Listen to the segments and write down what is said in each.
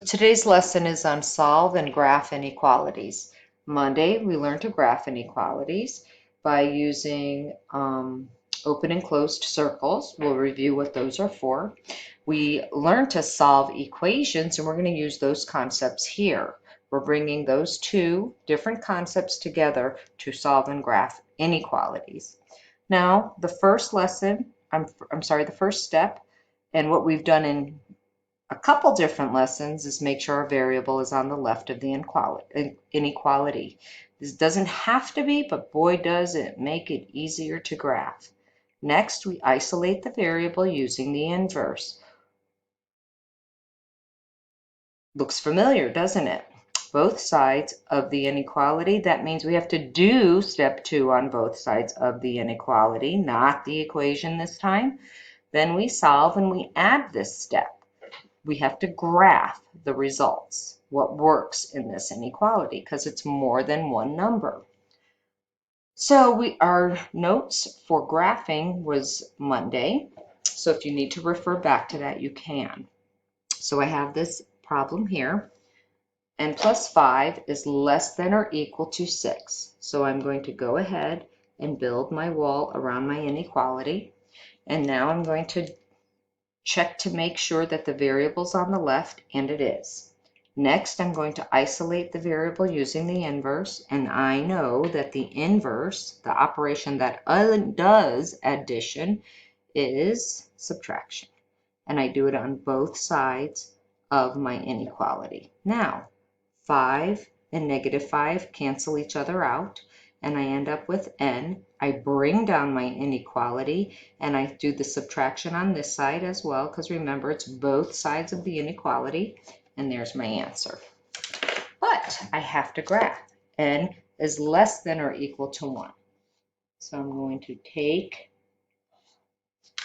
Today's lesson is on solve and graph inequalities. Monday, we learned to graph inequalities by using open and closed circles. We'll review what those are for. We learned to solve equations, and we're going to use those concepts here. We're bringing those two different concepts together to solve and graph inequalities. Now, the first the first step, and what we've done in a couple different lessons is make sure our variable is on the left of the inequality. This doesn't have to be, but boy does it make it easier to graph. Next, we isolate the variable using the inverse. Looks familiar, doesn't it? Both sides of the inequality. That means we have to do step 2 on both sides of the inequality, not the equation this time. Then we solve and we add this step. We have to graph the results, what works in this inequality, because it's more than one number. So our notes for graphing was Monday. So if you need to refer back to that, you can. So I have this problem here. N plus 5 is less than or equal to 6. So I'm going to go ahead and build my wall around my inequality. And now I'm going to check to make sure that the variable's on the left, and it is. Next, I'm going to isolate the variable using the inverse, and I know that the inverse, the operation that does addition, is subtraction. And I do it on both sides of my inequality. Now, 5 and negative 5 cancel each other out, and I end up with n. I bring down my inequality, and I do the subtraction on this side as well, because remember, it's both sides of the inequality, and there's my answer. But I have to graph. N is less than or equal to 1. So I'm going to take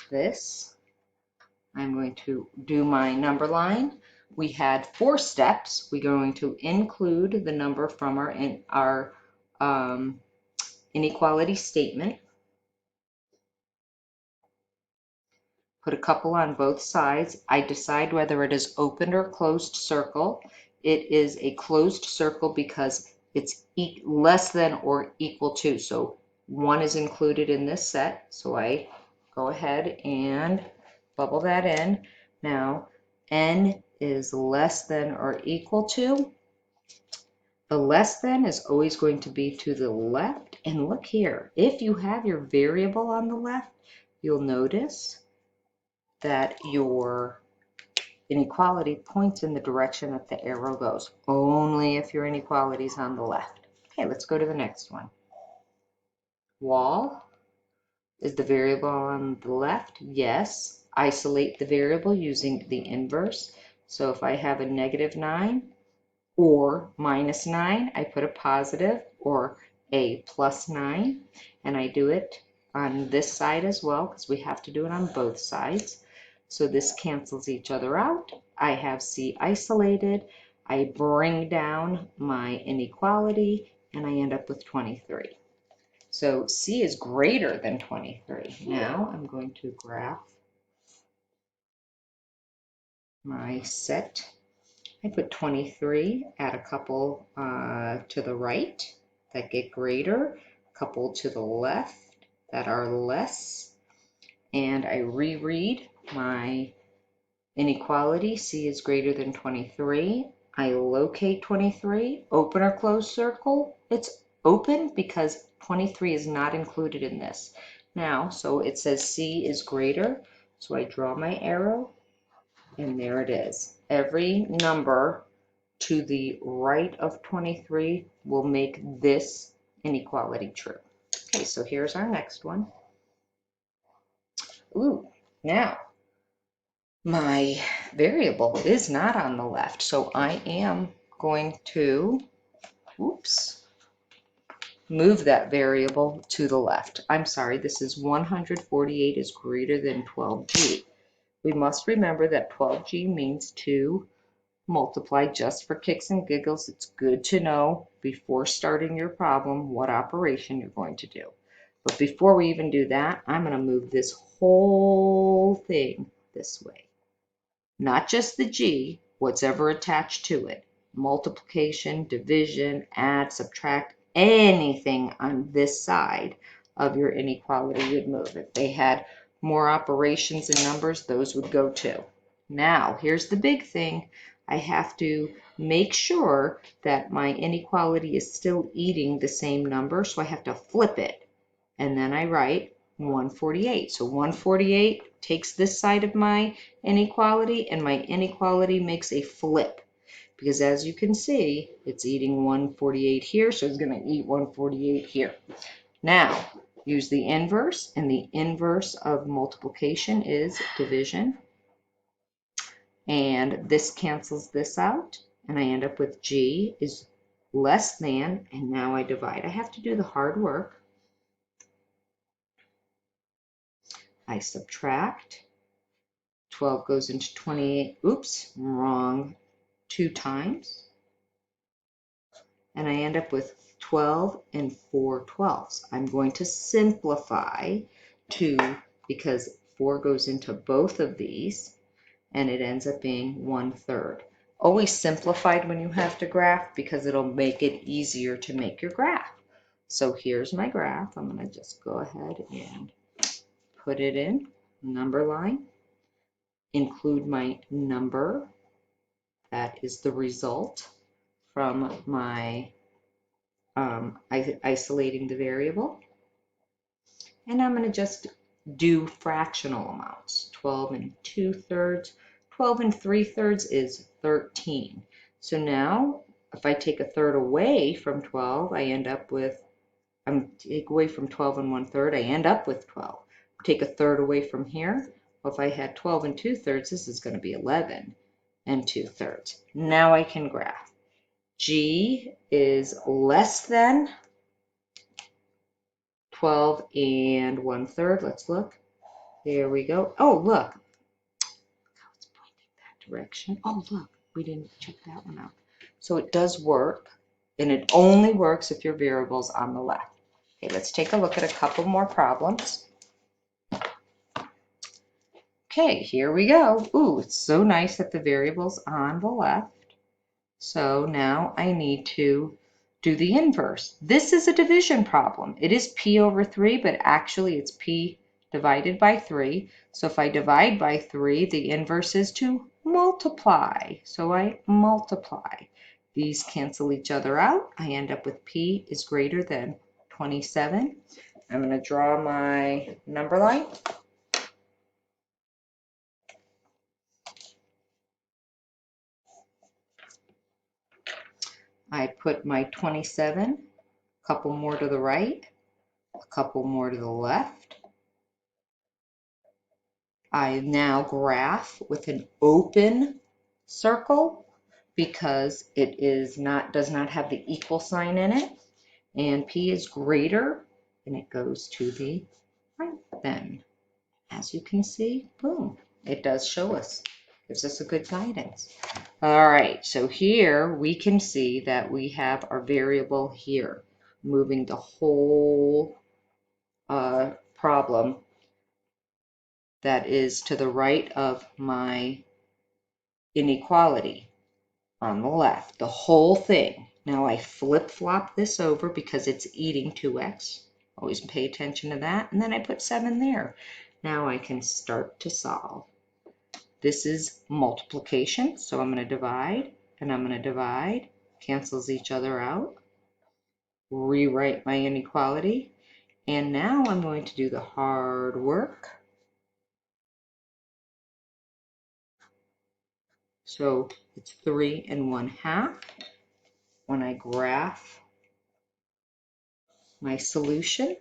this. I'm going to do my number line. We had 4 steps. We're going to include the number from our inequality statement. Put a couple on both sides. I decide whether it is open or closed circle. It is a closed circle because it's less than or equal to. So 1 is included in this set. So I go ahead and bubble that in. Now, n is less than or equal to. The less than is always going to be to the left. And look here, if you have your variable on the left, you'll notice that your inequality points in the direction that the arrow goes, only if your inequality is on the left. Okay, let's go to the next one. Wall, is the variable on the left? Yes. Isolate the variable using the inverse. So if I have a negative 9 or minus 9, I put a positive, or a plus 9, and I do it on this side as well because we have to do it on both sides. So this cancels each other out. I have C isolated. I bring down my inequality, and I end up with 23. So C is greater than 23. Now I'm going to graph my set. I put 23, add a couple to the right that get greater, a couple to the left that are less, and I reread my inequality. C is greater than 23. I locate 23, open or close circle. It's open because 23 is not included in this. Now, so it says C is greater, so I draw my arrow, and there it is. Every number to the right of 23 will make this inequality true. Okay, so here's our next one. Ooh, now my variable is not on the left, so I am going to, move that variable to the left. I'm sorry, this is 148 is greater than 12g. We must remember that 12g means 2 multiply. Just for kicks and giggles. It's good to know before starting your problem what operation you're going to do. But before we even do that, I'm going to move this whole thing this way. Not just the g, what's ever attached to it. Multiplication, division, add, subtract, anything on this side of your inequality would move. If they had more operations and numbers, those would go too. Now, here's the big thing. I have to make sure that my inequality is still eating the same number, so I have to flip it. And then I write 148. So 148 takes this side of my inequality, and my inequality makes a flip. Because as you can see, it's eating 148 here, so it's going to eat 148 here. Now, use the inverse, and the inverse of multiplication is division. And this cancels this out, and I end up with G is less than, and now I divide. I have to do the hard work. I subtract. 12 goes into 28. Oops, wrong. 2 times. And I end up with 12 and 4 twelfths. I'm going to simplify 2 because 4 goes into both of these, and it ends up being 1/3. Always simplified when you have to graph because it'll make it easier to make your graph. So here's my graph. I'm going to just go ahead and put it in, number line, include my number. That is the result from my isolating the variable. And I'm going to just do fractional amounts. 12 and 2/3. 12 and 3/3 is 13. So now, if I take a third away from 12, I end up with, take away from 12 and 1/3, I end up with 12. Take a third away from here. Well, if I had 12 and 2/3, this is going to be 11 and 2/3. Now I can graph. G is less than 12 and 1/3. Let's look. There we go. Oh, look. It's pointing that direction. Oh, look. We didn't check that one out. So it does work, and it only works if your variable's on the left. Okay, let's take a look at a couple more problems. Okay, here we go. Ooh, it's so nice that the variable's on the left. So now I need to do the inverse. This is a division problem. It is p over 3, but actually it's p divided by 3. So if I divide by 3, the inverse is to multiply. So I multiply. These cancel each other out. I end up with p is greater than 27. I'm going to draw my number line. I put my 27, a couple more to the right, a couple more to the left. I now graph with an open circle because it does not have the equal sign in it, and p is greater, and it goes to the right then. As you can see, boom, it does show us, gives us a good guidance. All right, so here we can see that we have our variable here, moving the whole problem that is to the right of my inequality on the left, the whole thing. Now I flip-flop this over because it's eating 2x. Always pay attention to that. And then I put 7 there. Now I can start to solve. This is multiplication, so I'm going to divide, and I'm going to divide. Cancels each other out. Rewrite my inequality. And now I'm going to do the hard work. So it's 3 1/2. When I graph my solution,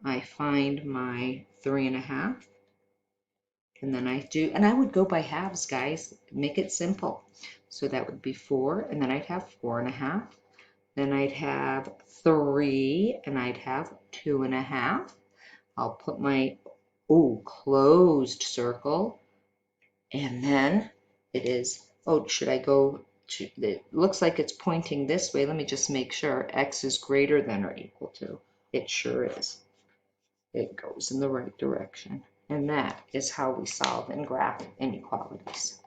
I find my 3 1/2, and then I would go by halves, guys, make it simple. So that would be 4, and then I'd have 4 1/2. Then I'd have 3, and I'd have 2 1/2. I'll put my closed circle, and then it is, should I go to, it looks like it's pointing this way. Let me just make sure x is greater than or equal to. It sure is. It goes in the right direction. And that is how we solve and graph inequalities.